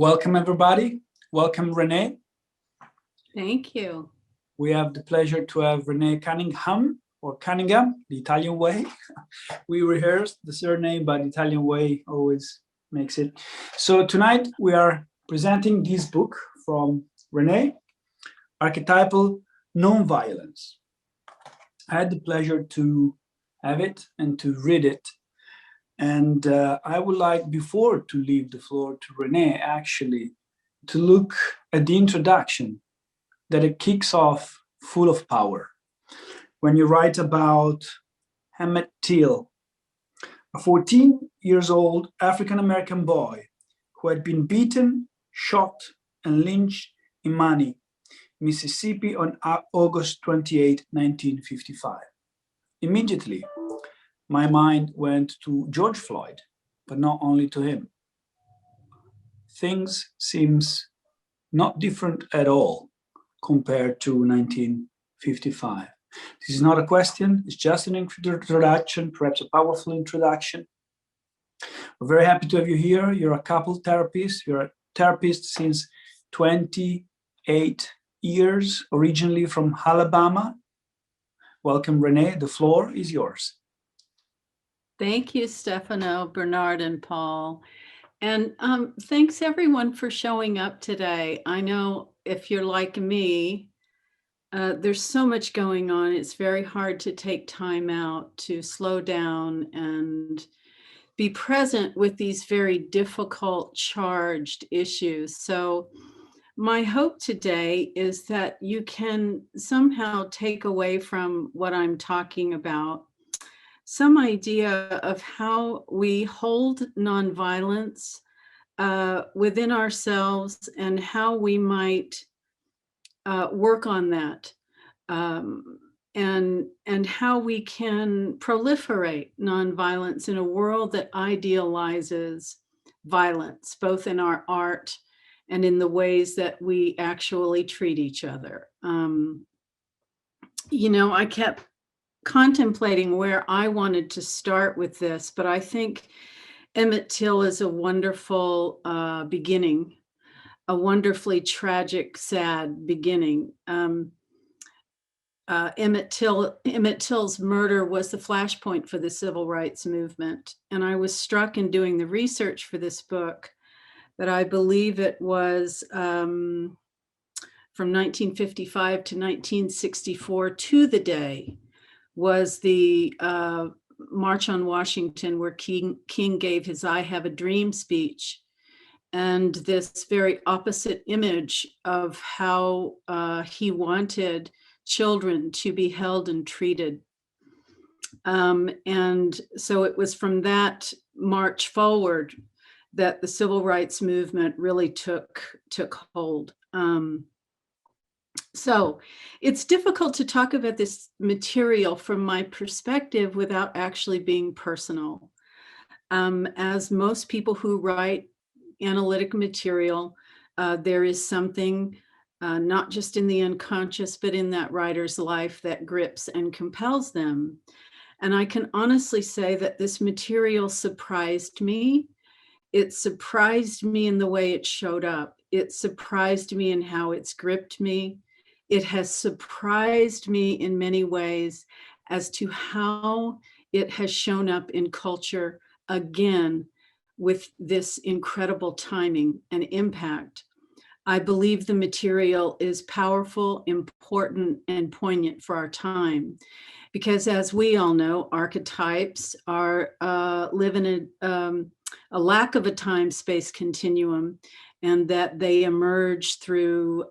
Welcome, everybody. Welcome, Renee. Thank you. We have the pleasure to have Renee Cunningham, or Cunningham, the Italian way. We rehearsed the surname, but the Italian way always makes it. So tonight we are presenting this book from Renee, Archetypal Nonviolence. I had the pleasure to have it and to read it. And I would like, before to leave the floor to Renee, actually, to look at the introduction that it kicks off full of power. When you write about Emmett Till, a 14-year-old African-American boy who had been beaten, shot, and lynched in Mani, Mississippi on August 28, 1955. Immediately, my mind went to George Floyd, but not only to him. Things seems not different at all compared to 1955. This is not a question, it's just an introduction, perhaps a powerful introduction. We're very happy to have you here. You're a couple therapist. You're a therapist since 28 years, originally from Alabama. Welcome, Renee. The floor is yours. Thank you, Stefano, Bernard, and Paul. And thanks everyone for showing up today. I know if you're like me, there's so much going on. It's very hard to take time out to slow down and be present with these very difficult, charged issues. So my hope today is that you can somehow take away from what I'm talking about some idea of how we hold nonviolence within ourselves and how we might work on that, and how we can proliferate nonviolence in a world that idealizes violence, both in our art and in the ways that we actually treat each other. You know, I kept contemplating where I wanted to start with this, but I think Emmett Till is a wonderful beginning, a wonderfully tragic, sad beginning. Emmett Till's murder was the flashpoint for the civil rights movement. And I was struck in doing the research for this book that I believe it was from 1955 to 1964 to the day was the March on Washington, where King gave his I Have a Dream speech. And this very opposite image of how he wanted children to be held and treated. And so it was from that march forward that the civil rights movement really took hold. So it's difficult to talk about this material from my perspective without actually being personal. As most people who write analytic material, there is something not just in the unconscious, but in that writer's life that grips and compels them. And I can honestly say that this material surprised me. It surprised me in the way it showed up. It surprised me in how it's gripped me. It has surprised me in many ways as to how it has shown up in culture again with this incredible timing and impact. I believe the material is powerful, important, and poignant for our time. Because as we all know, archetypes are live in a lack of a time-space continuum, and that they emerge through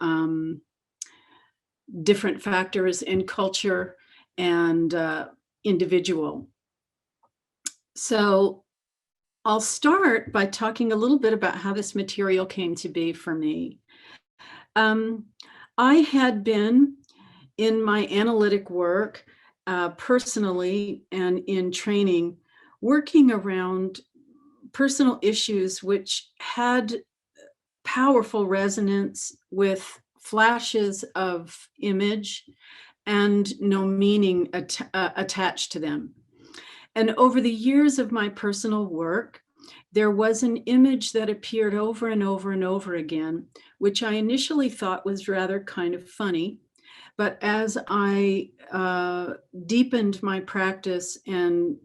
different factors in culture and individual. So I'll start by talking a little bit about how this material came to be for me. I had been in my analytic work personally and in training, working around personal issues which had powerful resonance with flashes of image and no meaning attached to them. And over the years of my personal work, there was an image that appeared over and over and over again, which I initially thought was rather kind of funny. But as I deepened my practice and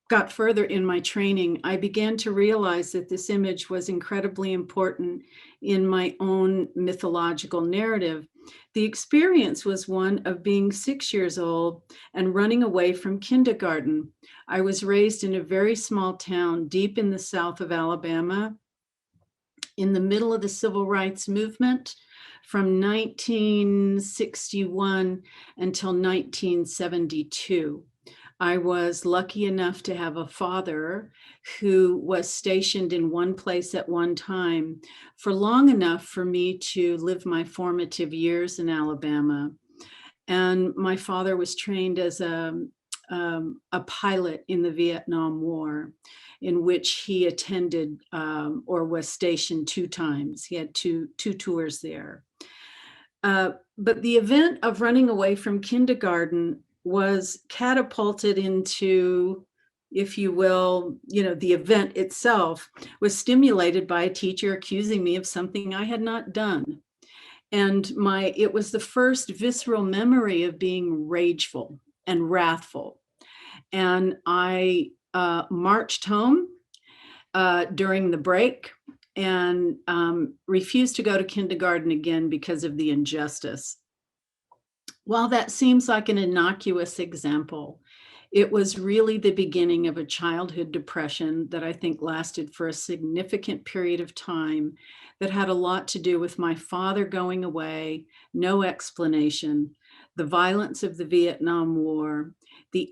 got further in my training, I began to realize that this image was incredibly important in my own mythological narrative. The experience was one of being 6 years old and running away from kindergarten. I was raised in a very small town deep in the south of Alabama, in the middle of the civil rights movement from 1961 until 1972. I was lucky enough to have a father who was stationed in one place at one time for long enough for me to live my formative years in Alabama. And my father was trained as a pilot in the Vietnam War, in which he attended or was stationed 2 times. He had two tours there. But the event of running away from kindergarten was catapulted into, if you will, the event itself was stimulated by a teacher accusing me of something I had not done. And it was the first visceral memory of being rageful and wrathful. And I marched home during the break and refused to go to kindergarten again because of the injustice. While that seems like an innocuous example, it was really the beginning of a childhood depression that I think lasted for a significant period of time, that had a lot to do with my father going away, no explanation, the violence of the Vietnam War, the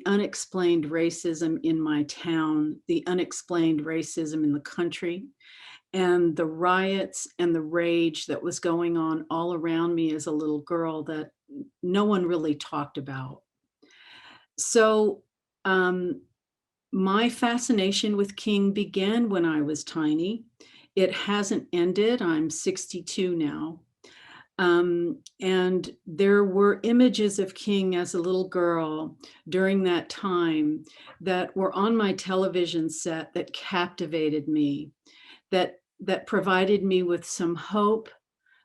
unexplained racism in my town, the unexplained racism in the country, and the riots and the rage that was going on all around me as a little girl that no one really talked about. So my fascination with King began when I was tiny. It hasn't ended. I'm 62 now. And there were images of King as a little girl during that time that were on my television set that captivated me, that provided me with some hope,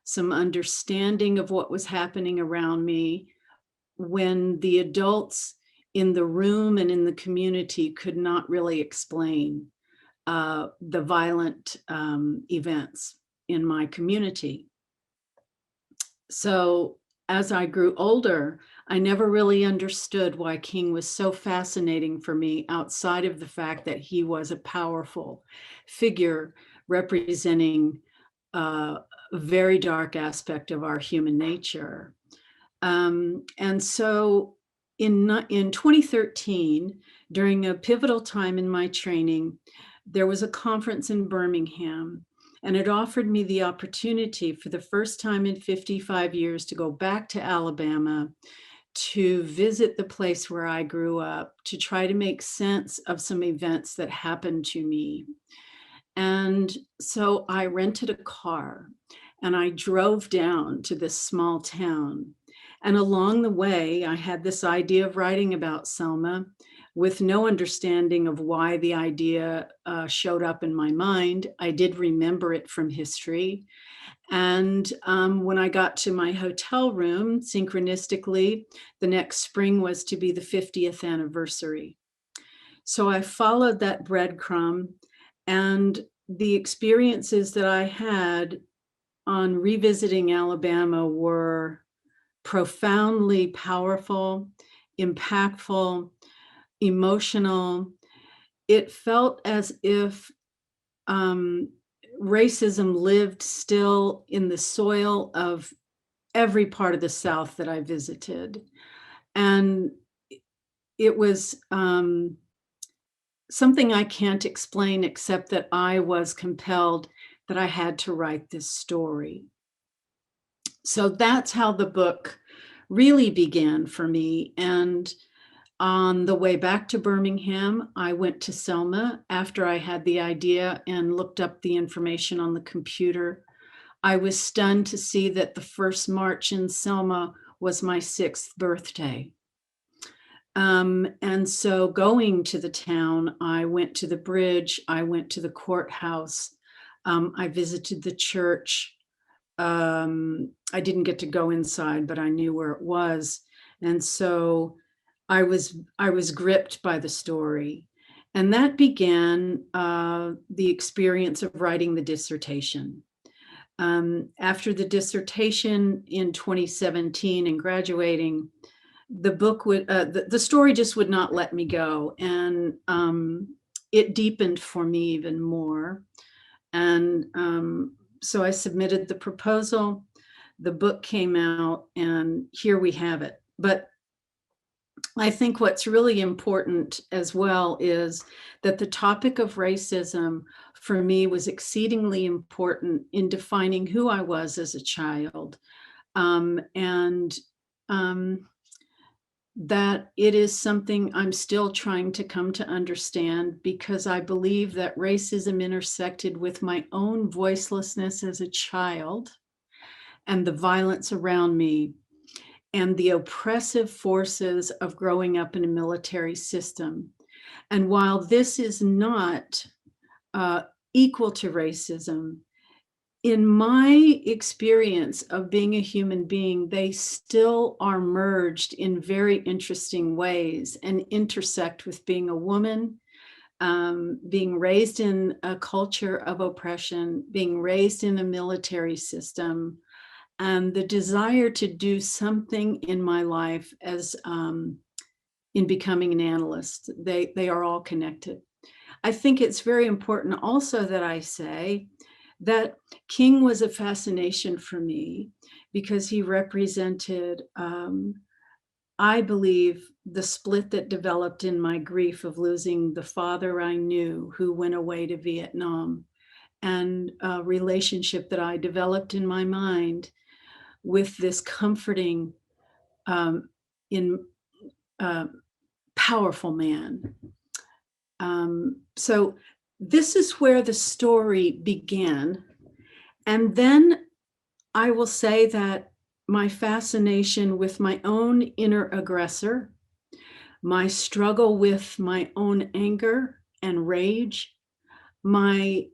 some understanding of what was happening around me when the adults in the room and in the community could not really explain the violent events in my community. So as I grew older, I never really understood why King was so fascinating for me, outside of the fact that he was a powerful figure representing a very dark aspect of our human nature. And so in 2013, during a pivotal time in my training, there was a conference in Birmingham, and it offered me the opportunity for the first time in 55 years to go back to Alabama, to visit the place where I grew up, to try to make sense of some events that happened to me. And so I rented a car and I drove down to this small town. And along the way, I had this idea of writing about Selma with no understanding of why the idea showed up in my mind. I did remember it from history. And when I got to my hotel room, synchronistically, the next spring was to be the 50th anniversary. So I followed that breadcrumb, and the experiences that I had on revisiting Alabama were profoundly powerful, impactful, emotional. It felt as if racism lived still in the soil of every part of the South that I visited. And it was something I can't explain, except that I was compelled that I had to write this story. So that's how the book really began for me. And on the way back to Birmingham, I went to Selma after I had the idea and looked up the information on the computer. I was stunned to see that the first march in Selma was my 6th birthday. And so going to the town, I went to the bridge, I went to the courthouse, I visited the church. I didn't get to go inside, but I knew where it was. And so I was gripped by the story. And that began the experience of writing the dissertation. After the dissertation in 2017 and graduating, the book would, the story just would not let me go. And it deepened for me even more. And so I submitted the proposal, the book came out, and here we have it. But I think what's really important as well is that the topic of racism for me was exceedingly important in defining who I was as a child. That it is something I'm still trying to come to understand, because I believe that racism intersected with my own voicelessness as a child and the violence around me and the oppressive forces of growing up in a military system. And while this is not equal to racism, in my experience of being a human being, they still are merged in very interesting ways and intersect with being a woman, being raised in a culture of oppression, being raised in a military system, and the desire to do something in my life as in becoming an analyst. They are all connected. I think it's very important also that I say that King was a fascination for me because he represented, I believe, the split that developed in my grief of losing the father I knew who went away to Vietnam, and a relationship that I developed in my mind with this comforting, powerful man. So this is where the story began. And then I will say that my fascination with my own inner aggressor, my struggle with my own anger and rage, my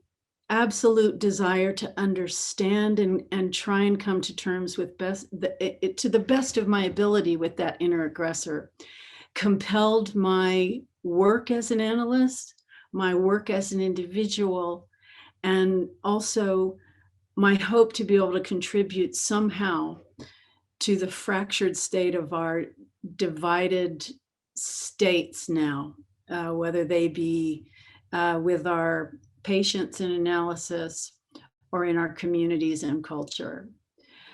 absolute desire to understand and try and come to terms with to the best of my ability with that inner aggressor, compelled my work as an analyst, my work as an individual, and also my hope to be able to contribute somehow to the fractured state of our divided states now, whether they be with our patients in analysis or in our communities and culture.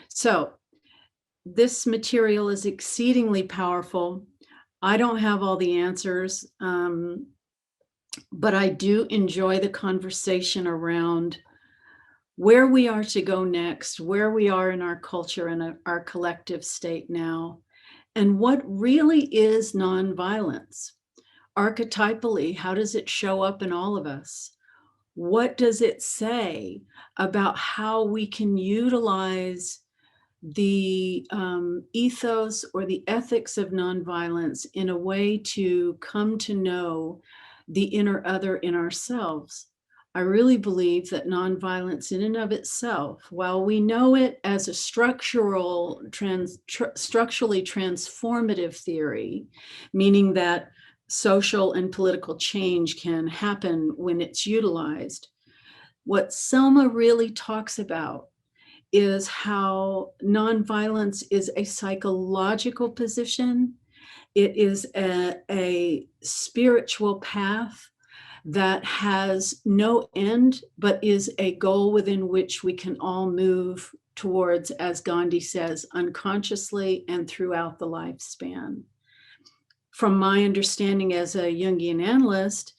So this material is exceedingly powerful. I don't have all the answers, but I do enjoy the conversation around where we are to go next, where we are in our culture and our collective state now, and what really is nonviolence. Archetypally, how does it show up in all of us? What does it say about how we can utilize the ethos or the ethics of nonviolence in a way to come to know the inner other in ourselves? I really believe that nonviolence in and of itself, while we know it as a structurally transformative theory, meaning that social and political change can happen when it's utilized, what Selma really talks about is how nonviolence is a psychological position. It is a spiritual path that has no end, but is a goal within which we can all move towards, as Gandhi says, unconsciously and throughout the lifespan. From my understanding as a Jungian analyst,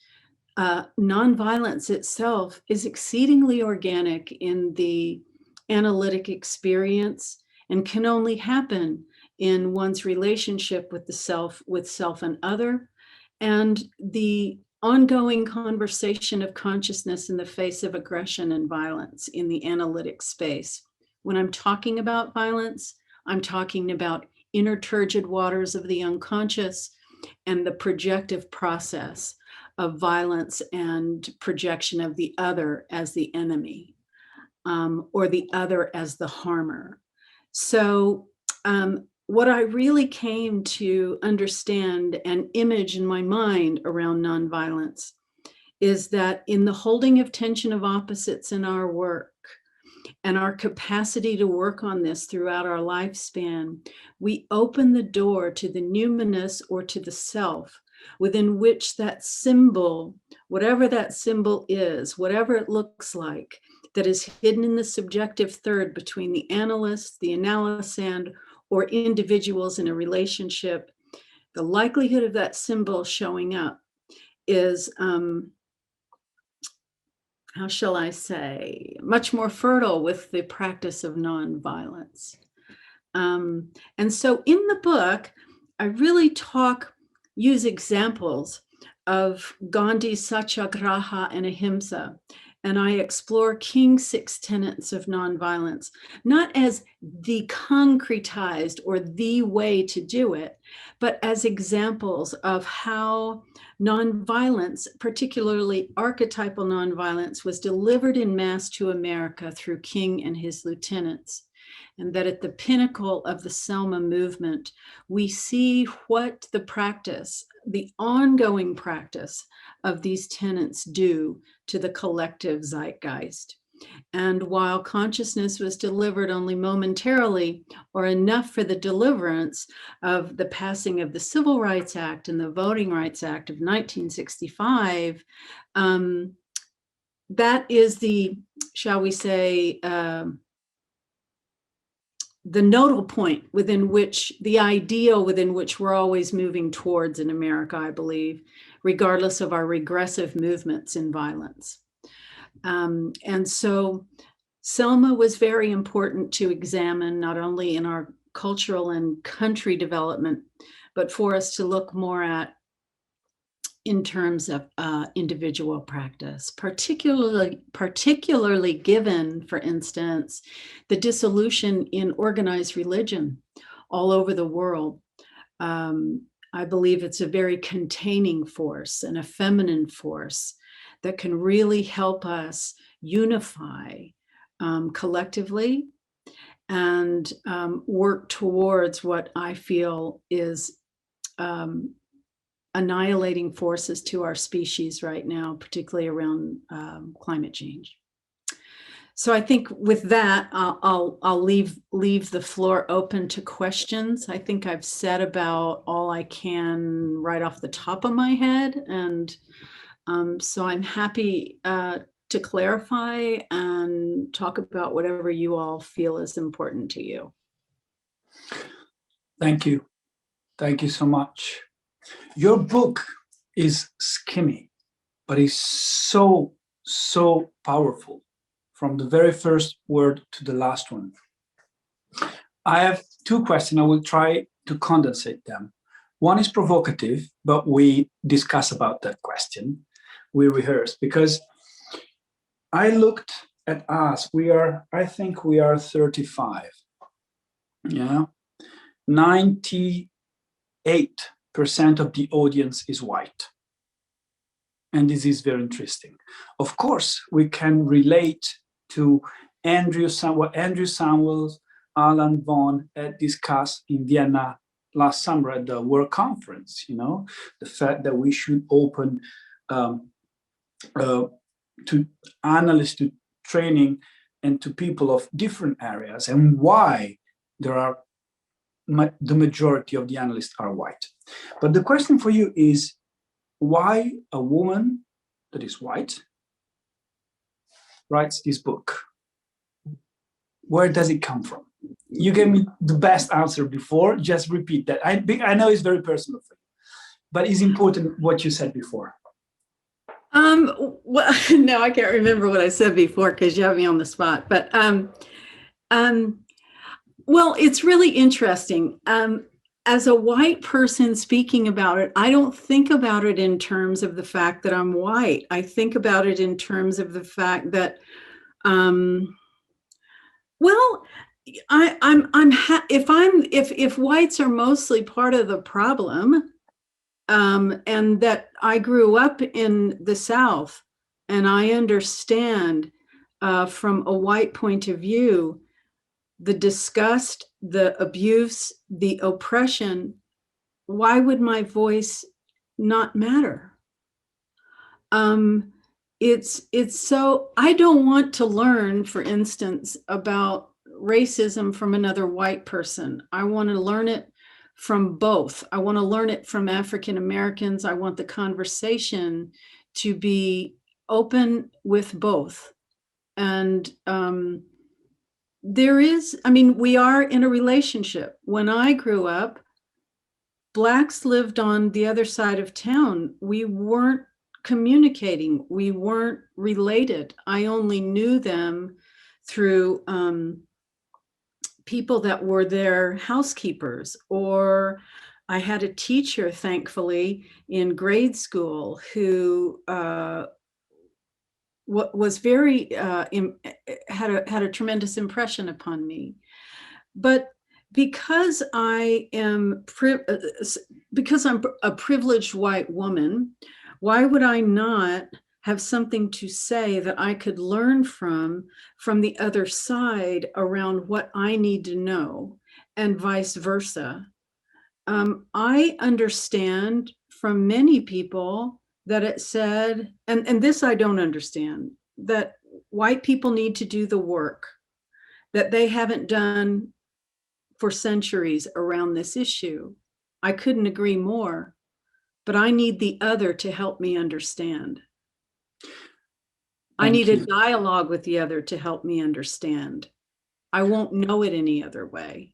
nonviolence itself is exceedingly organic in the analytic experience and can only happen in one's relationship with the self, with self and other, and the ongoing conversation of consciousness in the face of aggression and violence in the analytic space. When I'm talking about violence, I'm talking about inner turgid waters of the unconscious and the projective process of violence and projection of the other as the enemy, or the other as the harmer. So what I really came to understand and image in my mind around nonviolence is that in the holding of tension of opposites in our work and our capacity to work on this throughout our lifespan, we open the door to the numinous or to the self within which that symbol, whatever that symbol is, whatever it looks like, that is hidden in the subjective third between the analyst, the analysand, or individuals in a relationship, the likelihood of that symbol showing up is, how shall I say, much more fertile with the practice of nonviolence. And so in the book, I really use examples of Gandhi's satyagraha and ahimsa, and I explore King's 6 tenets of nonviolence, not as the concretized or the way to do it, but as examples of how nonviolence, particularly archetypal nonviolence, was delivered in mass to America through King and his lieutenants. And that at the pinnacle of the Selma movement, we see what the practice, the ongoing practice of these tenets do to the collective zeitgeist. And while consciousness was delivered only momentarily or enough for the deliverance of the passing of the Civil Rights Act and the Voting Rights Act of 1965, that is the, shall we say, the nodal point within which, the ideal within which we're always moving towards in America, I believe, regardless of our regressive movements in violence. And so Selma was very important to examine, not only in our cultural and country development, but for us to look more at in terms of individual practice, particularly given, for instance, the dissolution in organized religion all over the world. I believe it's a very containing force and a feminine force that can really help us unify collectively and work towards what I feel is annihilating forces to our species right now, particularly around climate change. So I think with that, I'll leave the floor open to questions. I think I've said about all I can right off the top of my head, and so I'm happy to clarify and talk about whatever you all feel is important to you. Thank you. Thank you so much. Your book is skinny, but it's so powerful from the very first word to the last one. I have 2 questions. I will try to condensate them. One is provocative, but we discuss about that question. We rehearse, because I looked at us. I think we are 35. Yeah. 98% of the audience is white. And this is very interesting. Of course, we can relate to what Andrew Samuels, Alan Vaughan discussed in Vienna last summer at the World Conference, the fact that we should open to analysts, to training, and to people of different areas, and why the majority of the analysts are white. But the question for you is, why a woman that is white writes this book? Where does it come from? You gave me the best answer before. Just repeat that. I know it's very personal for you, but it's important what you said before. Well, no, I can't remember what I said before because you have me on the spot. But well, it's really interesting. As a white person speaking about it, I don't think about it in terms of the fact that I'm white. I think about it in terms of the fact that, well, if whites are mostly part of the problem, and that I grew up in the South, and I understand from a white point of view the disgust, the abuse, the oppression. Why would my voice not matter? It's so, I don't want to learn, for instance, about racism from another white person. I want to learn it from both. I want to learn it from African Americans. I want the conversation to be open with both. And there is, I mean, we are in a relationship. When I grew up, Blacks lived on the other side of town. We weren't communicating. We weren't related. I only knew them through people that were their housekeepers, or I had a teacher, thankfully, in grade school who was very had a tremendous impression upon me. But because I'm a privileged white woman, why would I not have something to say that I could learn from the other side around what I need to know, and vice versa? I understand from many people that it said, and this I don't understand, that white people need to do the work that they haven't done for centuries around this issue. I couldn't agree more, but I need the other to help me understand. I need a dialogue with the other to help me understand. I won't know it any other way.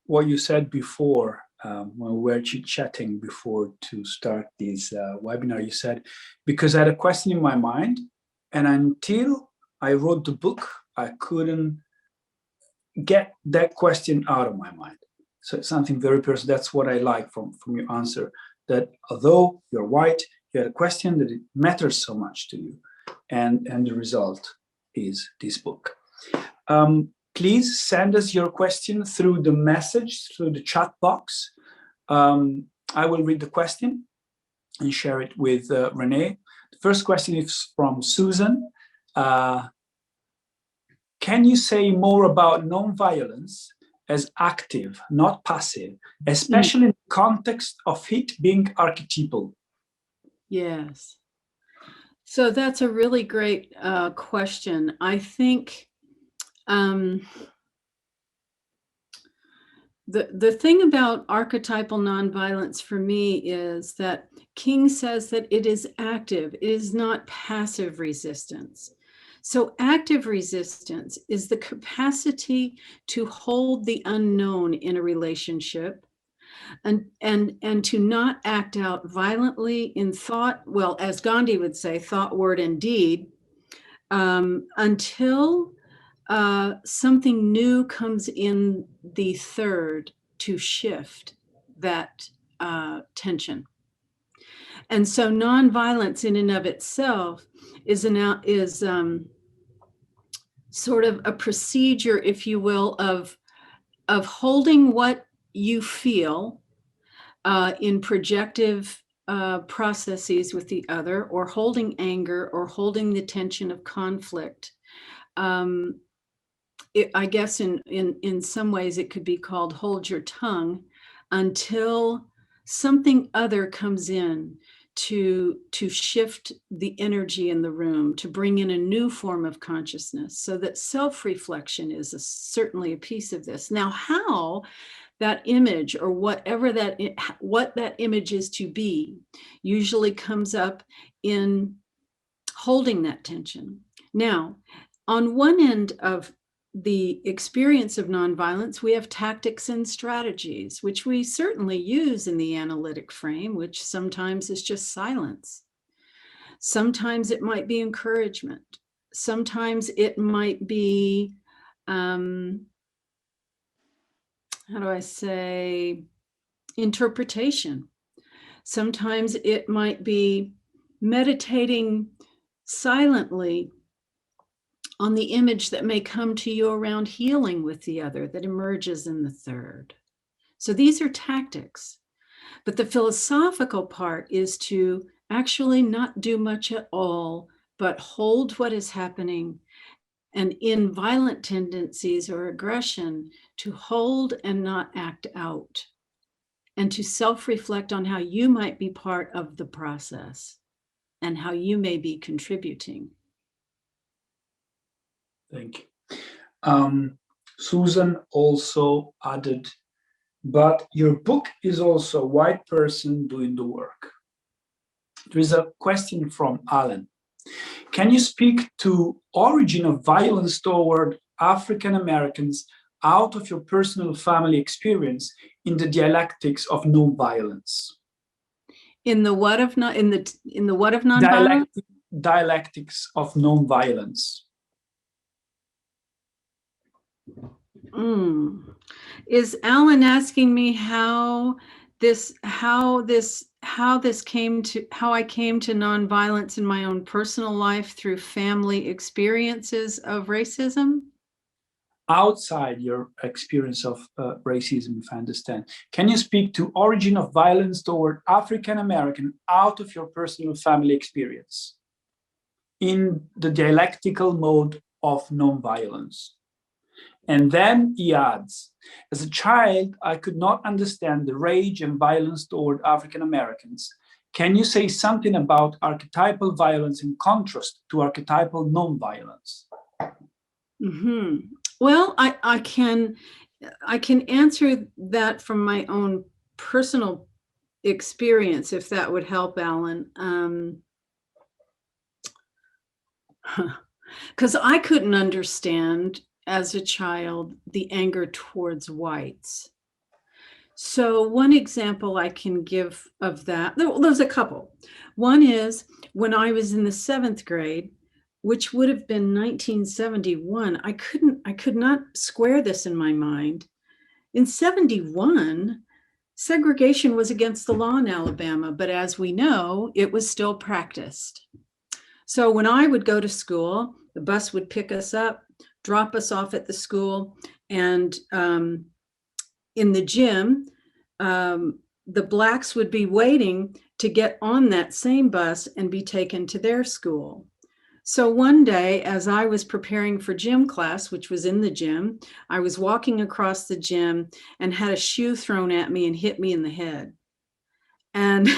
What you said before, when we were chit-chatting before to start this webinar, you said, because I had a question in my mind, and until I wrote the book, I couldn't get that question out of my mind. So it's something very personal. That's what I like from your answer, that although you're white, you had a question that it matters so much to you. And the result is this book. Please send us your question through the message, through the chat box. I will read the question and share it with Renee. The first question is from Susan. Can you say more about nonviolence as active, not passive, especially in the context of it being archetypal? Yes. So that's a really great question. I think the thing about archetypal nonviolence for me is that King says that it is active, it is not passive resistance. So active resistance is the capacity to hold the unknown in a relationship and to not act out violently in thought, well, as Gandhi would say, thought, word, and deed, until something new comes in the third to shift that tension. And so nonviolence in and of itself is sort of a procedure, if you will, of holding what you feel in projective processes with the other, or holding anger, or holding the tension of conflict. I guess in some ways it could be called hold your tongue until something other comes in to shift the energy in the room, to bring in a new form of consciousness, so that self-reflection is certainly a piece of this. Now, how that image, or what that image is to be, usually comes up in holding that tension. Now, on one end of the experience of nonviolence, we have tactics and strategies, which we certainly use in the analytic frame, which sometimes is just silence. Sometimes it might be encouragement. Sometimes it might be, how do I say, interpretation. Sometimes it might be meditating silently on the image that may come to you around healing with the other that emerges in the third. So these are tactics. But the philosophical part is to actually not do much at all, but hold what is happening. And in violent tendencies or aggression, to hold and not act out, and to self-reflect on how you might be part of the process and how you may be contributing. Thank you. Susan also added, but your book is also a white person doing the work. There is a question from Alan. Can you speak to origin of violence toward African Americans out of your personal family experience in the dialectics of nonviolence? In the what of not in the what of nonviolence? Dialectics of nonviolence. Is Alan asking me how I came to nonviolence in my own personal life through family experiences of racism? Outside your experience of racism, if I understand, can you speak to origin of violence toward African American out of your personal family experience in the dialectical mode of nonviolence? And then he adds, as a child, I could not understand the rage and violence toward African Americans. Can you say something about archetypal violence in contrast to archetypal nonviolence? Well, I can answer that from my own personal experience, if that would help, Alan. Because I couldn't understand as a child the anger towards whites. So one example I can give of that, there's a couple. One is when I was in the 7th grade, which would have been 1971, I could not square this in my mind. In 71, segregation was against the law in Alabama, but as we know, it was still practiced. So when I would go to school, the bus would pick us up, drop us off at the school, and in the gym, the blacks would be waiting to get on that same bus and be taken to their school. So one day, as I was preparing for gym class, which was in the gym, I was walking across the gym and had a shoe thrown at me and hit me in the head. And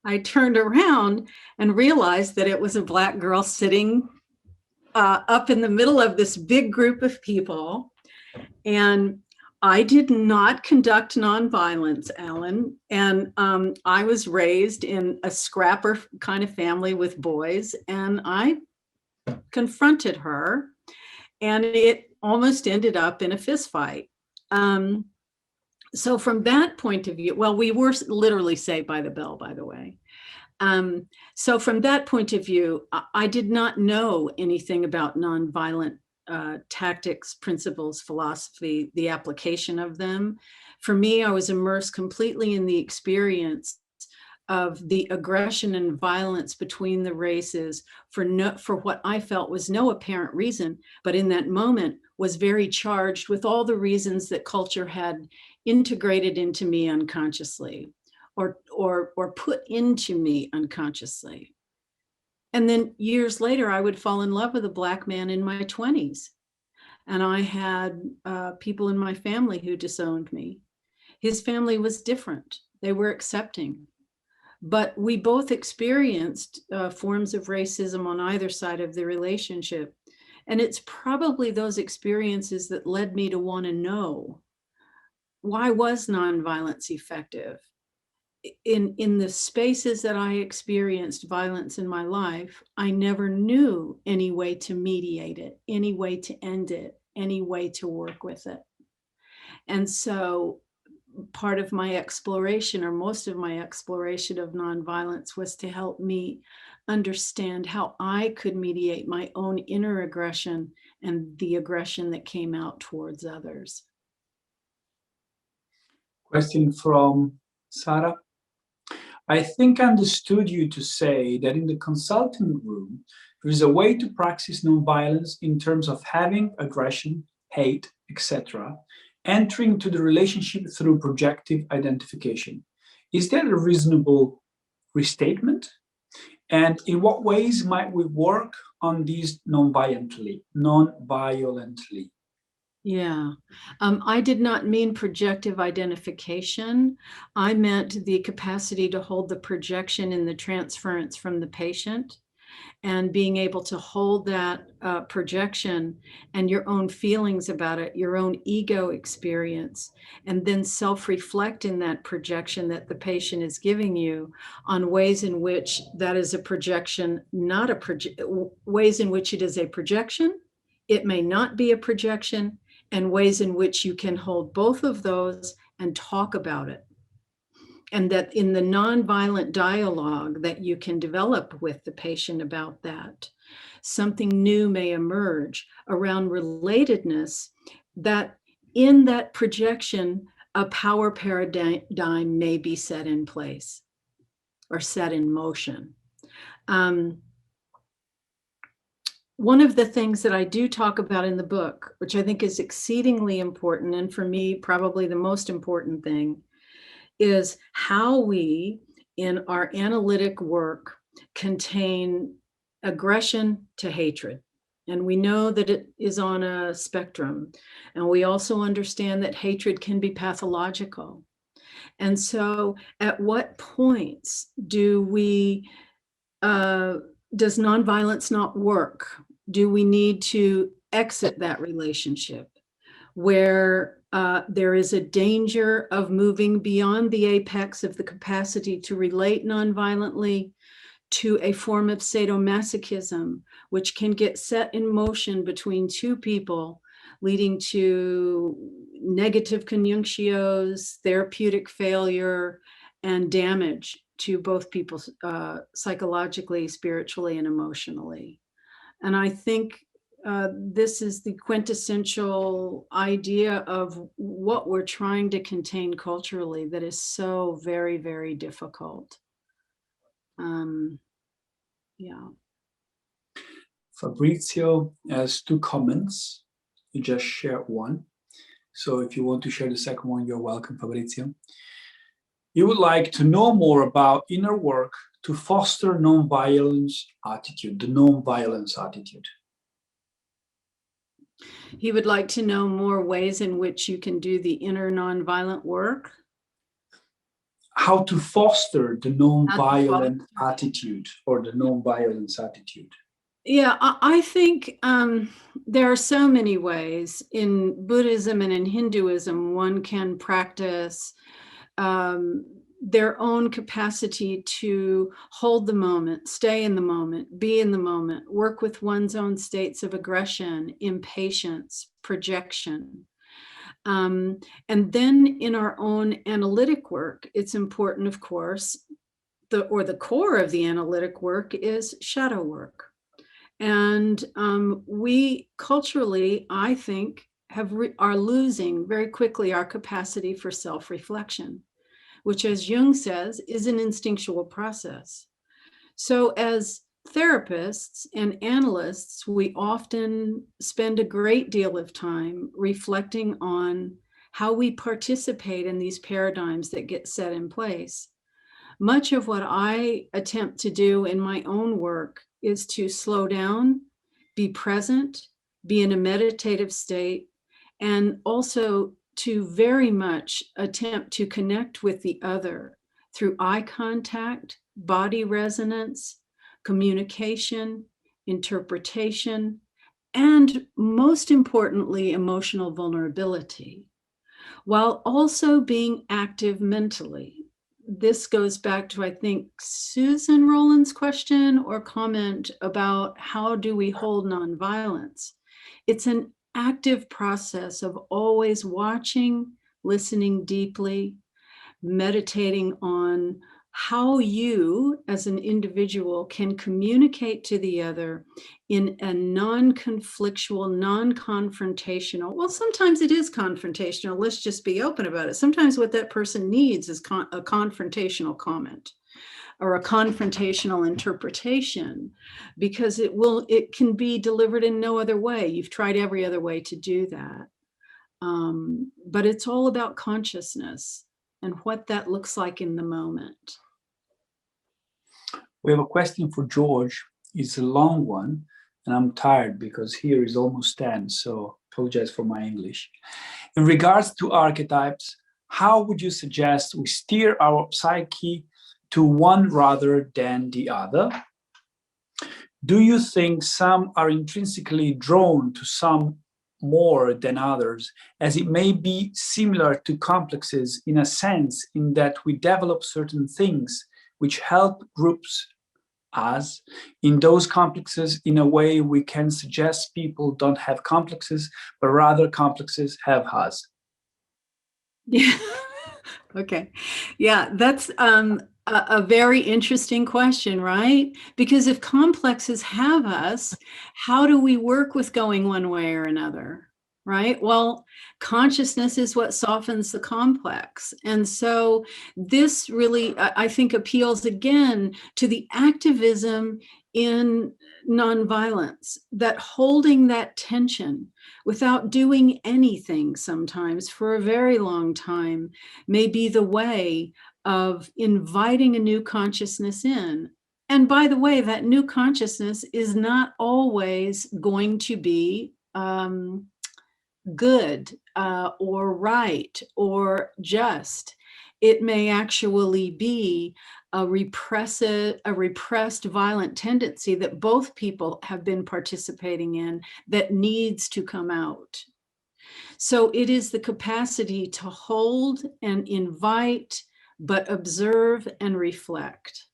I turned around and realized that it was a black girl sitting up in the middle of this big group of people. And I did not conduct nonviolence, Alan. And I was raised in a scrapper kind of family with boys. And I confronted her, and it almost ended up in a fist fight. So from that point of view, well, we were literally saved by the bell, by the way. So from that point of view, I did not know anything about nonviolent tactics, principles, philosophy, the application of them. For me, I was immersed completely in the experience of the aggression and violence between the races for what I felt was no apparent reason, but in that moment was very charged with all the reasons that culture had integrated into me unconsciously or put into me unconsciously. And then years later, I would fall in love with a black man in my 20s. And I had people in my family who disowned me. His family was different. They were accepting. But we both experienced forms of racism on either side of the relationship. And it's probably those experiences that led me to want to know, why was nonviolence effective? In the spaces that I experienced violence in my life, I never knew any way to mediate it, any way to end it, any way to work with it. And so part of my exploration, or most of my exploration of nonviolence, was to help me understand how I could mediate my own inner aggression and the aggression that came out towards others. Question from Sarah. I think I understood you to say that in the consulting room, there is a way to practice nonviolence in terms of having aggression, hate, etc., entering to the relationship through projective identification. Is that a reasonable restatement? And in what ways might we work on these non-violently? Yeah, I did not mean projective identification. I meant the capacity to hold the projection in the transference from the patient, and being able to hold that projection and your own feelings about it, your own ego experience, and then self-reflect in that projection that the patient is giving you on ways in which that is a projection, not a ways in which it is a projection, it may not be a projection, and ways in which you can hold both of those and talk about it. And that in the nonviolent dialogue that you can develop with the patient about that, something new may emerge around relatedness, that in that projection, a power paradigm may be set in place or set in motion. One of the things that I do talk about in the book, which I think is exceedingly important, and for me, probably the most important thing, is how we, in our analytic work, contain aggression to hatred. And we know that it is on a spectrum. And we also understand that hatred can be pathological. And so at what points do we, does nonviolence not work? Do we need to exit that relationship where there is a danger of moving beyond the apex of the capacity to relate nonviolently to a form of sadomasochism, which can get set in motion between two people, leading to negative conjunctios, therapeutic failure, and damage to both people psychologically, spiritually, and emotionally. And I think this is the quintessential idea of what we're trying to contain culturally that is so very, very difficult. Yeah. Fabrizio has 2 comments. You just shared one. So if you want to share the second one, you're welcome, Fabrizio. You would like to know more about inner work to foster non-violence attitude, the non-violence attitude. He would like to know more ways in which you can do the inner nonviolent work. How to foster the non-violent attitude or the non-violence attitude. Yeah, I think there are so many ways. In Buddhism and in Hinduism, one can practice their own capacity to hold the moment, stay in the moment, be in the moment, work with one's own states of aggression, impatience, projection. And then in our own analytic work, it's important, of course, the core of the analytic work is shadow work. And we culturally, I think, are losing very quickly our capacity for self-reflection, which, as Jung says, is an instinctual process. So as therapists and analysts, we often spend a great deal of time reflecting on how we participate in these paradigms that get set in place. Much of what I attempt to do in my own work is to slow down, be present, be in a meditative state, and also to very much attempt to connect with the other through eye contact, body resonance, communication, interpretation, and most importantly, emotional vulnerability, while also being active mentally. This goes back to, I think, Susan Rowland's question or comment about how do we hold nonviolence. It's an active process of always watching, listening deeply, meditating on how you as an individual can communicate to the other in a non-conflictual, non-confrontational, well, sometimes it is confrontational, let's just be open about it. Sometimes what that person needs is a confrontational comment or a confrontational interpretation, because it can be delivered in no other way. You've tried every other way to do that. But it's all about consciousness. and what that looks like in the moment. We have a question for George. It's a long one, and I'm tired because here is almost 10, so apologize for my English. In regards to archetypes, how would you suggest we steer our psyche to one rather than the other? Do you think some are intrinsically drawn to some more than others, as it may be similar to complexes in a sense in that we develop certain things which help groups us in those complexes in a way we can suggest people don't have complexes, but rather complexes have us? Yeah. Okay. Yeah, that's a very interesting question, right? Because if complexes have us, how do we work with going one way or another? Right? Well, consciousness is what softens the complex. And so this really, I think, appeals again to the activism in nonviolence, that holding that tension without doing anything sometimes for a very long time may be the way of inviting a new consciousness in. And by the way, that new consciousness is not always going to be good or right or just. It may actually be a repressed violent tendency that both people have been participating in that needs to come out. So it is the capacity to hold and invite, but observe and reflect.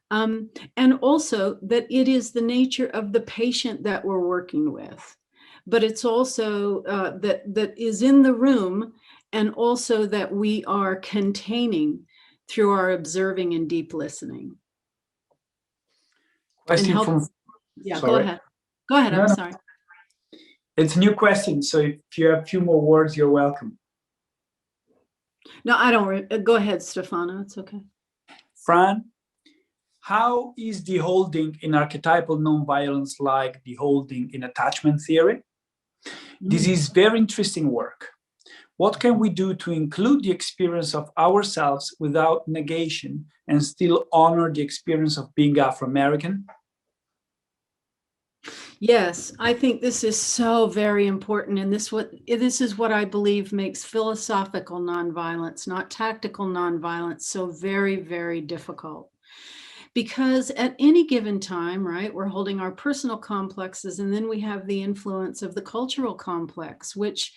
And also that it is the nature of the patient that we're working with, but it's also that is in the room, and also that we are containing through our observing and deep listening. Question from... Yeah, sorry. go ahead. Go ahead, I'm sorry. It's a new question, so if you have a few more words, you're welcome. No, I don't. Go ahead, Stefano. It's okay. Fran, how is the holding in archetypal nonviolence like the holding in attachment theory? This is very interesting work. What can we do to include the experience of ourselves without negation and still honor the experience of being Afro-American? Yes, I think this is so very important. And this is what I believe makes philosophical nonviolence, not tactical nonviolence, so very, very difficult. Because at any given time, right, we're holding our personal complexes, and then we have the influence of the cultural complex, which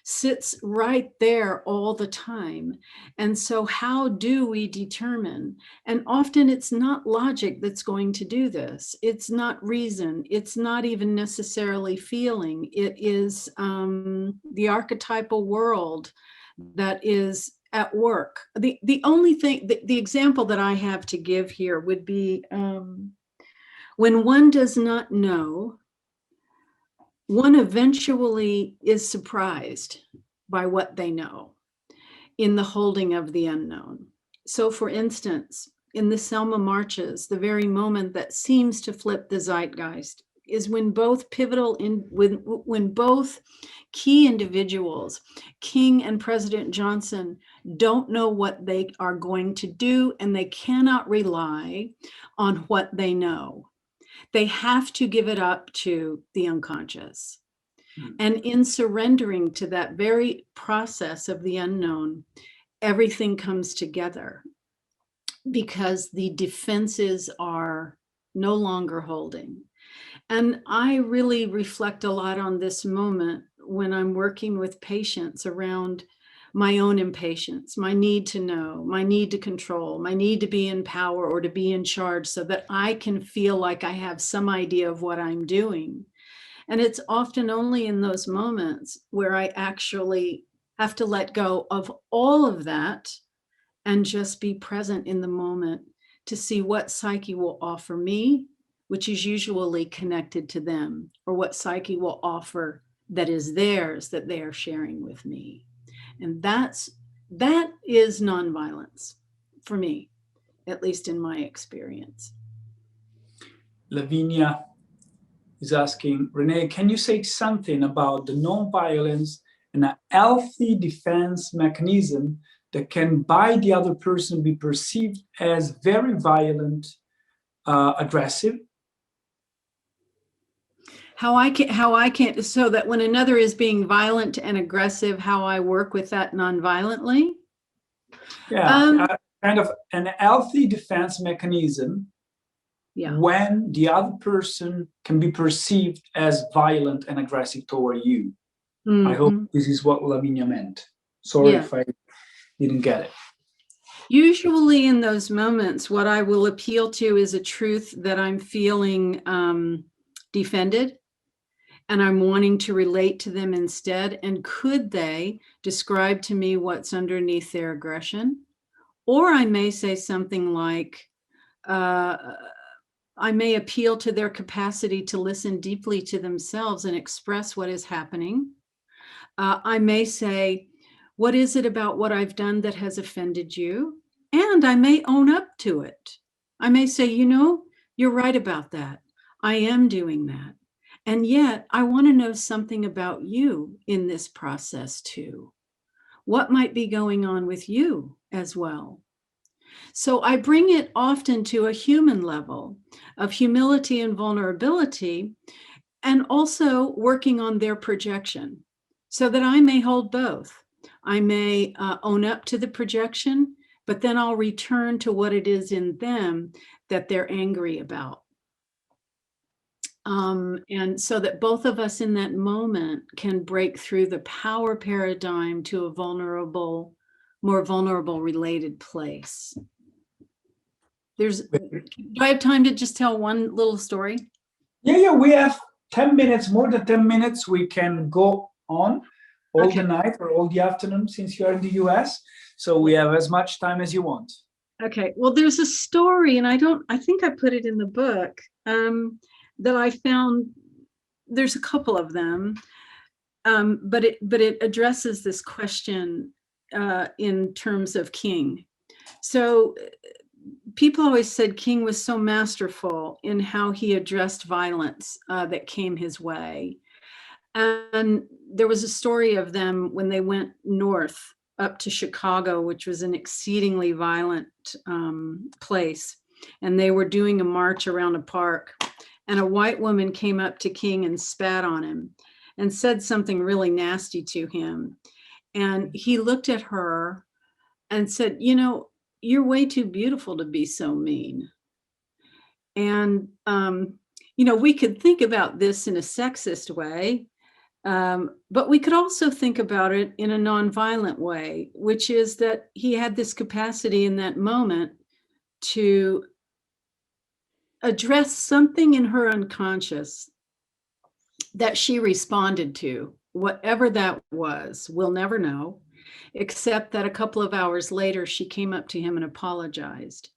sits right there all the time. And so how do we determine? And often it's not logic that's going to do this. It's not reason. It's not even necessarily feeling. It is the archetypal world that is at work. The only thing, the example that I have to give here would be when one does not know, one eventually is surprised by what they know in the holding of the unknown. So for instance, in the Selma marches, the very moment that seems to flip the zeitgeist is when both when both key individuals, King and President Johnson, don't know what they are going to do, and they cannot rely on what they know. They have to give it up to the unconscious. And in surrendering to that very process of the unknown, everything comes together because the defenses are no longer holding. And I really reflect a lot on this moment when I'm working with patients around my own impatience, my need to know, my need to control, my need to be in power or to be in charge so that I can feel like I have some idea of what I'm doing. And it's often only in those moments where I actually have to let go of all of that and just be present in the moment to see what psyche will offer me, which is usually connected to them, or what psyche will offer that is theirs that they are sharing with me. And that is nonviolence for me, at least in my experience. Lavinia is asking, Renee, can you say something about the nonviolence and a healthy defense mechanism that can by the other person be perceived as very violent, aggressive. How I can, so that when another is being violent and aggressive, how I work with that non-violently? Yeah, kind of an healthy defense mechanism. Yeah. When the other person can be perceived as violent and aggressive toward you. I hope this is what Lavinia meant. Sorry if I didn't get it. Usually in those moments, what I will appeal to is a truth that I'm feeling defended, and I'm wanting to relate to them instead. And could they describe to me what's underneath their aggression? Or I may say something like, I may appeal to their capacity to listen deeply to themselves and express what is happening. I may say, what is it about what I've done that has offended you? And I may own up to it. I may say, you know, you're right about that. I am doing that. And yet I want to know something about you in this process too. What might be going on with you as well? So I bring it often to a human level of humility and vulnerability, and also working on their projection so that I may hold both. I may own up to the projection, but then I'll return to what it is in them that they're angry about. And so that both of us in that moment can break through the power paradigm to a more vulnerable related place. Do I have time to just tell one little story? Yeah, we have 10 minutes, more than 10 minutes. We can go on all the night or all the afternoon since you are in the US. So we have as much time as you want. Okay. Well, there's a story, and I think I put it in the book, that I found. There's a couple of them, but it addresses this question in terms of King. So people always said King was so masterful in how he addressed violence that came his way. And there was a story of them when they went north up to Chicago, which was an exceedingly violent place. And they were doing a march around a park. And a white woman came up to King and spat on him and said something really nasty to him. And he looked at her and said, you know, you're way too beautiful to be so mean. And, you know, we could think about this in a sexist way, but we could also think about it in a nonviolent way, which is that he had this capacity in that moment to address something in her unconscious that she responded to, whatever that was, we'll never know, except that a couple of hours later, she came up to him and apologized.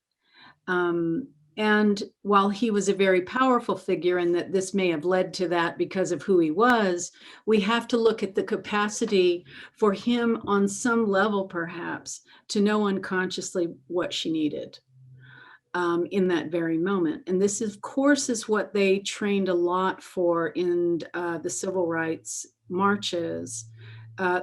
And while he was a very powerful figure, and that this may have led to that because of who he was, we have to look at the capacity for him on some level, perhaps, to know unconsciously what she needed in that very moment. And this, of course, is what they trained a lot for in the civil rights marches.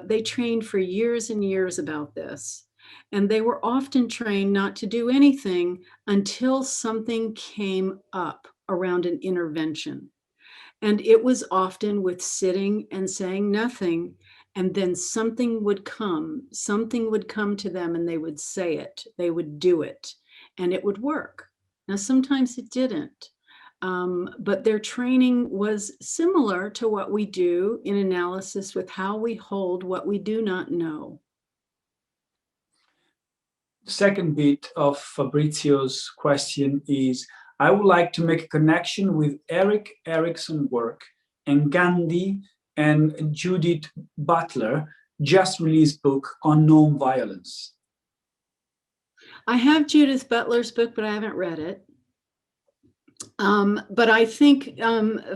They trained for years and years about this. And they were often trained not to do anything until something came up around an intervention. And it was often with sitting and saying nothing, and then something would come to them, and they would say it, they would do it, and it would work. Now, sometimes it didn't, but their training was similar to what we do in analysis with how we hold what we do not know. The second bit of Fabrizio's question is, I would like to make a connection with Erik Erikson's work and Gandhi and Judith Butler just released book on nonviolence. I have Judith Butler's book, but I haven't read it. But I think,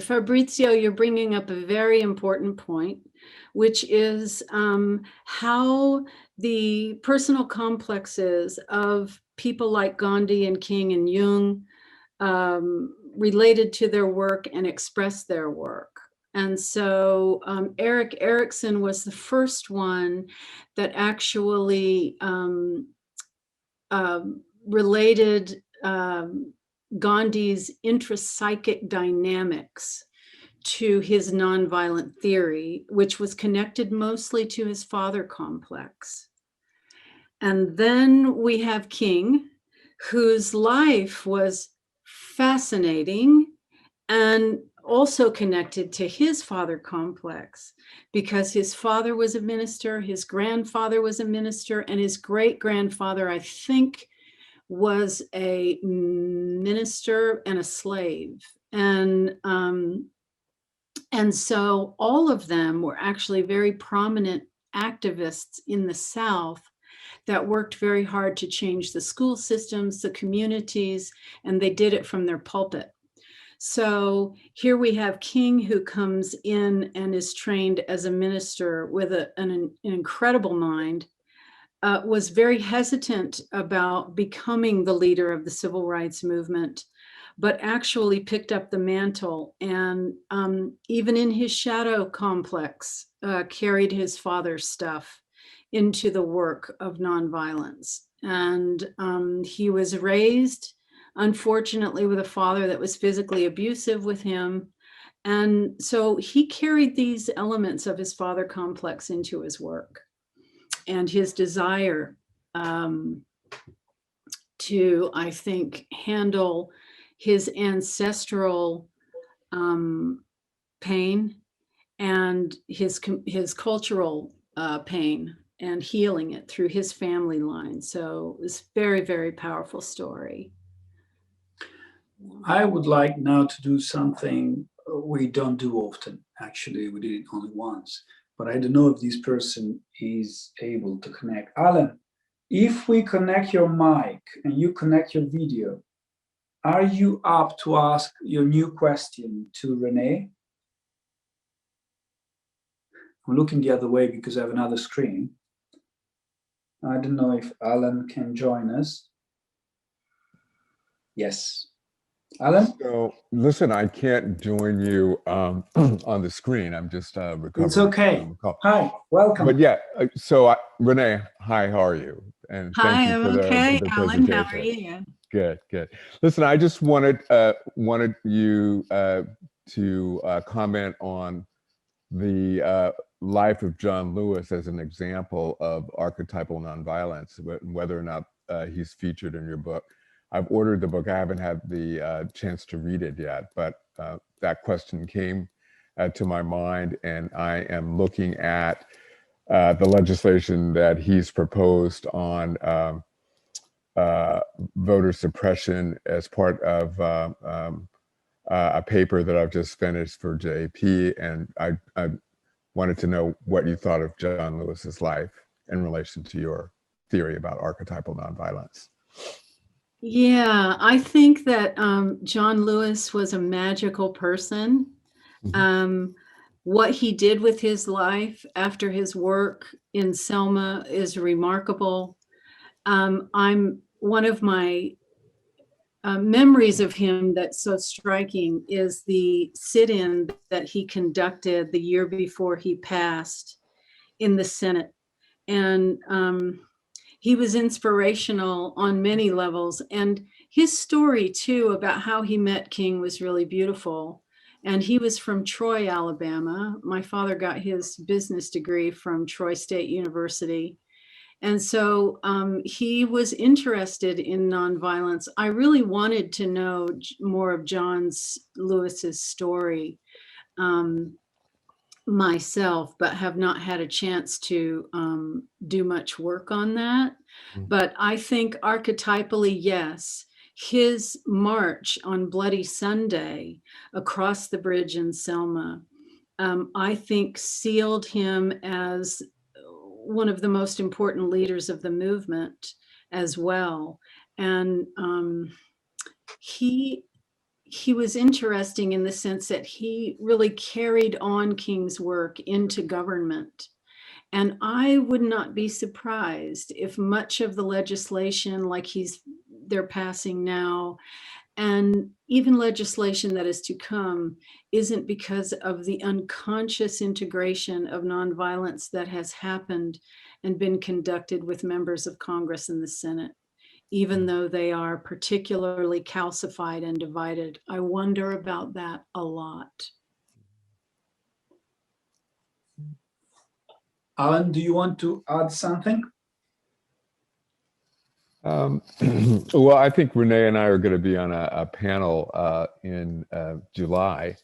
Fabrizio, you're bringing up a very important point, which is how the personal complexes of people like Gandhi and King and Jung related to their work and expressed their work. And so Erik Erikson was the first one that actually related Gandhi's intrapsychic dynamics to his nonviolent theory, which was connected mostly to his father complex. And then we have King, whose life was fascinating and also connected to his father complex, because his father was a minister, his grandfather was a minister, and his great-grandfather, I think, was a minister and a slave. And so all of them were actually very prominent activists in the South that worked very hard to change the school systems, the communities, and they did it from their pulpit. So here we have King, who comes in and is trained as a minister with an incredible mind, was very hesitant about becoming the leader of the civil rights movement, but actually picked up the mantle, and even in his shadow complex, carried his father's stuff into the work of nonviolence. And he was raised, unfortunately, with a father that was physically abusive with him. And so he carried these elements of his father complex into his work, and his desire to, I think, handle his ancestral pain and his cultural pain, and healing it through his family line. So it's very, very powerful story. I would like now to do something we don't do often. Actually, we did it only once, but I don't know if this person is able to connect. Alan, if we connect your mic and you connect your video, are you up to ask your new question to Renee? I'm looking the other way because I have another screen. I don't know if Alan can join us. Yes. Alan? So, listen, I can't join you on the screen. I'm just recovering. It's okay. Hi, welcome. But yeah, so Renee, hi, how are you? And hi, thank you I'm for okay. the Alan, presentation. how are you? Good, good. Listen, I just wanted you to comment on the life of John Lewis as an example of archetypal nonviolence, whether or not he's featured in your book. I've ordered the book. I haven't had the chance to read it yet, but that question came to my mind, and I am looking at the legislation that he's proposed on voter suppression as part of a paper that I've just finished for JP, and I wanted to know what you thought of John Lewis's life in relation to your theory about archetypal nonviolence. Yeah, I think that John Lewis was a magical person. Mm-hmm. What he did with his life after his work in Selma is remarkable. One of my memories of him that's so striking is the sit-in that he conducted the year before he passed in the Senate. And he was inspirational on many levels. And his story, too, about how he met King was really beautiful. And he was from Troy, Alabama. My father got his business degree from Troy State University. And so he was interested in nonviolence. I really wanted to know more of John Lewis's story myself, but have not had a chance to do much work on that. Mm-hmm. But I think archetypally, yes, his march on Bloody Sunday across the bridge in Selma, I think sealed him as one of the most important leaders of the movement as well. And he was interesting in the sense that he really carried on King's work into government. And I would not be surprised if much of the legislation like they're passing now And even legislation that is to come isn't because of the unconscious integration of nonviolence that has happened and been conducted with members of Congress and the Senate, even though they are particularly calcified and divided. I wonder about that a lot. Alan, do you want to add something? Well, I think Renee and I are going to be on a panel in July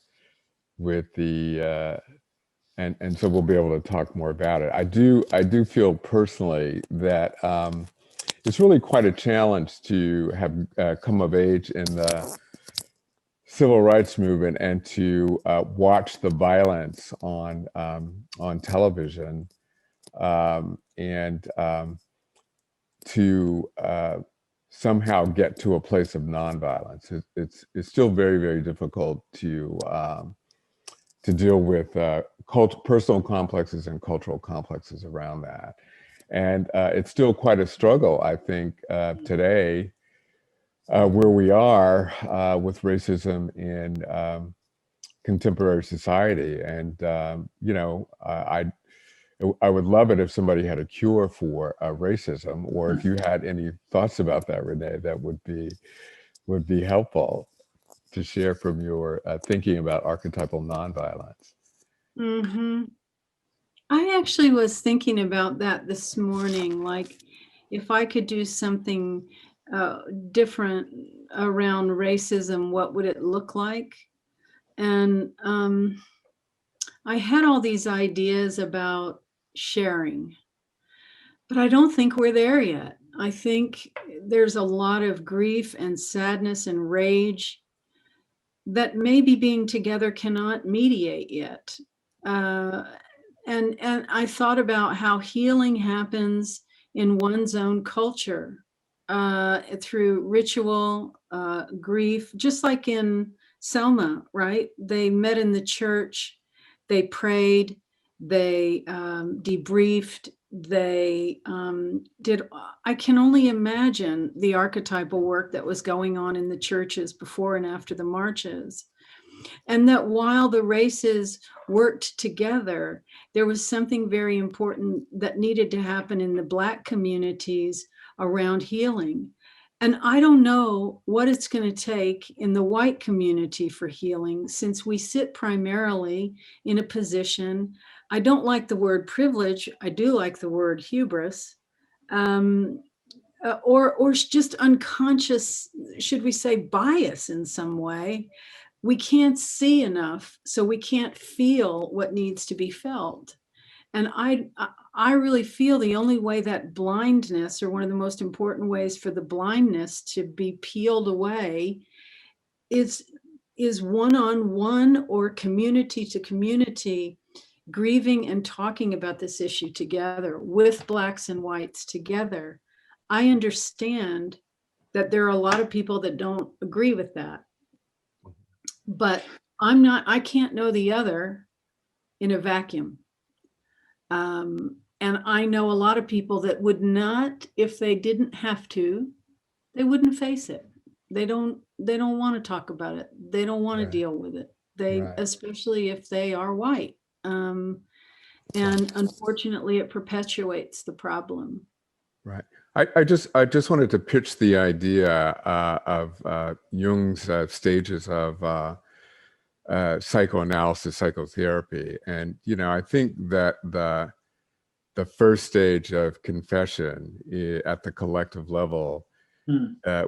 with the, and so we'll be able to talk more about it. I do feel personally that it's really quite a challenge to have come of age in the civil rights movement and to watch the violence on television and to somehow get to a place of nonviolence. It's still very, very difficult to deal with personal complexes and cultural complexes around that. And it's still quite a struggle, I think, today, where we are with racism in contemporary society. And, you know, I would love it if somebody had a cure for racism, or if you had any thoughts about that, Renee, that would be helpful to share from your thinking about archetypal nonviolence. Mm-hmm. I actually was thinking about that this morning, like if I could do something different around racism, what would it look like? And I had all these ideas about sharing, but I don't think we're there yet. I think there's a lot of grief and sadness and rage that maybe being together cannot mediate yet. And I thought about how healing happens in one's own culture through ritual, grief, just like in Selma, right? They met in the church, they prayed, they debriefed, they did. I can only imagine the archetypal work that was going on in the churches before and after the marches. And that while the races worked together, there was something very important that needed to happen in the Black communities around healing. And I don't know what it's going to take in the white community for healing, since we sit primarily in a position, I don't like the word privilege, I do like the word hubris, or just unconscious, should we say, bias in some way. We can't see enough, so we can't feel what needs to be felt. And I really feel the only way that blindness, or one of the most important ways for the blindness to be peeled away, is one-on-one or community to community, grieving and talking about this issue together with Blacks and whites together. I understand that there are a lot of people that don't agree with that. But I can't know the other in a vacuum. And I know a lot of people that would not, if they didn't have to, they wouldn't face it. They don't want to talk about it. They don't want to deal with it. Especially if they are white. And unfortunately, it perpetuates the problem. Right. I just wanted to pitch the idea of Jung's stages of psychoanalysis, psychotherapy, and I think that the first stage of confession at the collective level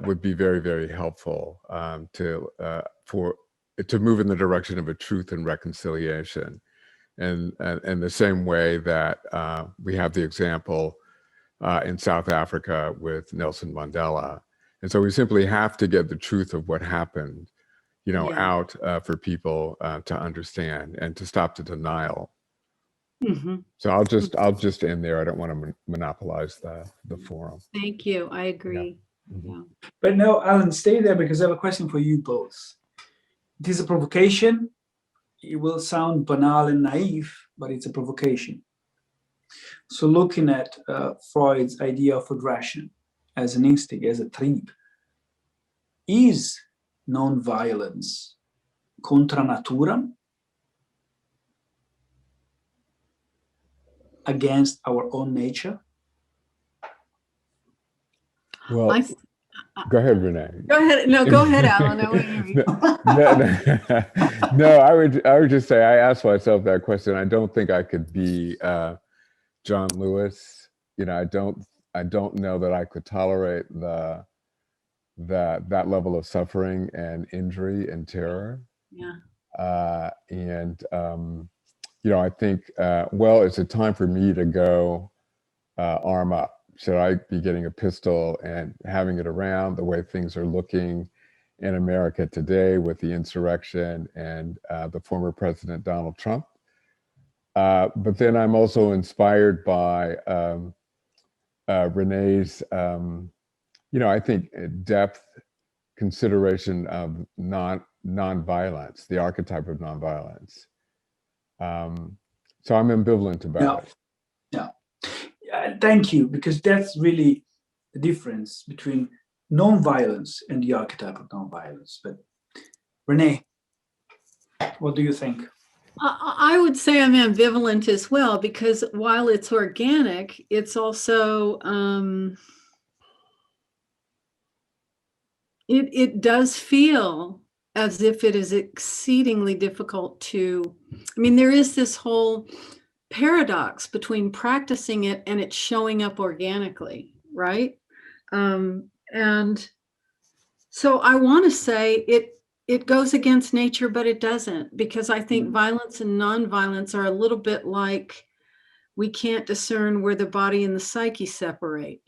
would be very, very helpful to move in the direction of a truth and reconciliation, and the same way that we have the example in South Africa with Nelson Mandela. And so we simply have to get the truth of what happened, out for people to understand and to stop the denial. Mm-hmm. So I'll just end there. I don't want to monopolize the forum. Thank you. I agree. Yeah. Mm-hmm. Yeah. But no, Alan, stay there, because I have a question for you both. It is a provocation. It will sound banal and naive, but it's a provocation. So looking at Freud's idea of aggression as an instinct, as a trip, is nonviolence contra natura, against our own nature? Well, go ahead, Renee. Go ahead. No, go ahead, Alan. I want to hear you. No, I would just say I asked myself that question. I don't think I could be John Lewis. You know, I don't know that I could tolerate that level of suffering and injury and terror. Yeah. You know, I think, well, it's a time for me to go arm up. Should I be getting a pistol and having it around the way things are looking in America today with the insurrection and the former President Donald Trump? But then I'm also inspired by Renee's, you know, I think depth consideration of nonviolence, the archetype of nonviolence. So I'm ambivalent about it. Yeah. Thank you, because that's really the difference between nonviolence and the archetype of nonviolence. But Renee, what do you think? I would say I'm ambivalent as well, because while it's organic, it's also it does feel as if it is exceedingly difficult to, I mean, there is this whole paradox between practicing it and it showing up organically, right? And so I want to say it goes against nature, but it doesn't, because I think violence and nonviolence are a little bit like we can't discern where the body and the psyche separate.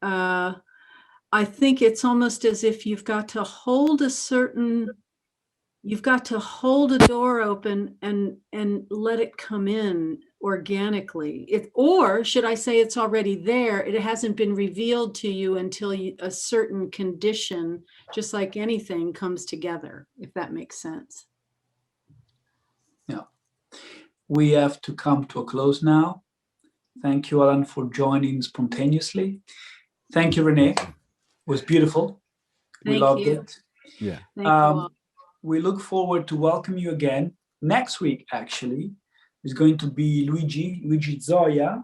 I think it's almost as if you've got to hold a door open and let it come in organically. Or should I say it's already there, it hasn't been revealed to you until a certain condition, just like anything, comes together, if that makes sense. Yeah. We have to come to a close now. Thank you, Alan, for joining spontaneously. Thank you, Renee. It was beautiful. We loved it. Yeah. Thank you all. We look forward to welcome you again. Next week, actually, is going to be Luigi Zoya,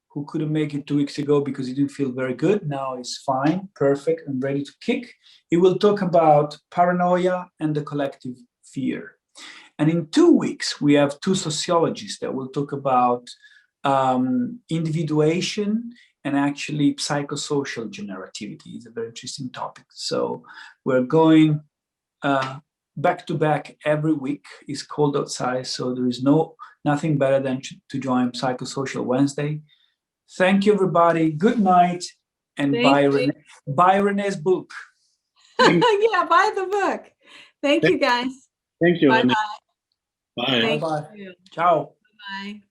who couldn't make it 2 weeks ago because he didn't feel very good. Now he's fine, perfect, and ready to kick. He will talk about paranoia and the collective fear. And in 2 weeks, we have 2 sociologists that will talk about individuation and actually psychosocial generativity. It's a very interesting topic. So we're going back to back every week. It's cold outside, so there is nothing better than to join Psychosocial Wednesday. Thank you, everybody. Good night, and buy Renee's book. Yeah, buy the book. Thank you, guys. Thank you. Bye-bye. Bye. Thank Bye-bye. you. Ciao. Bye.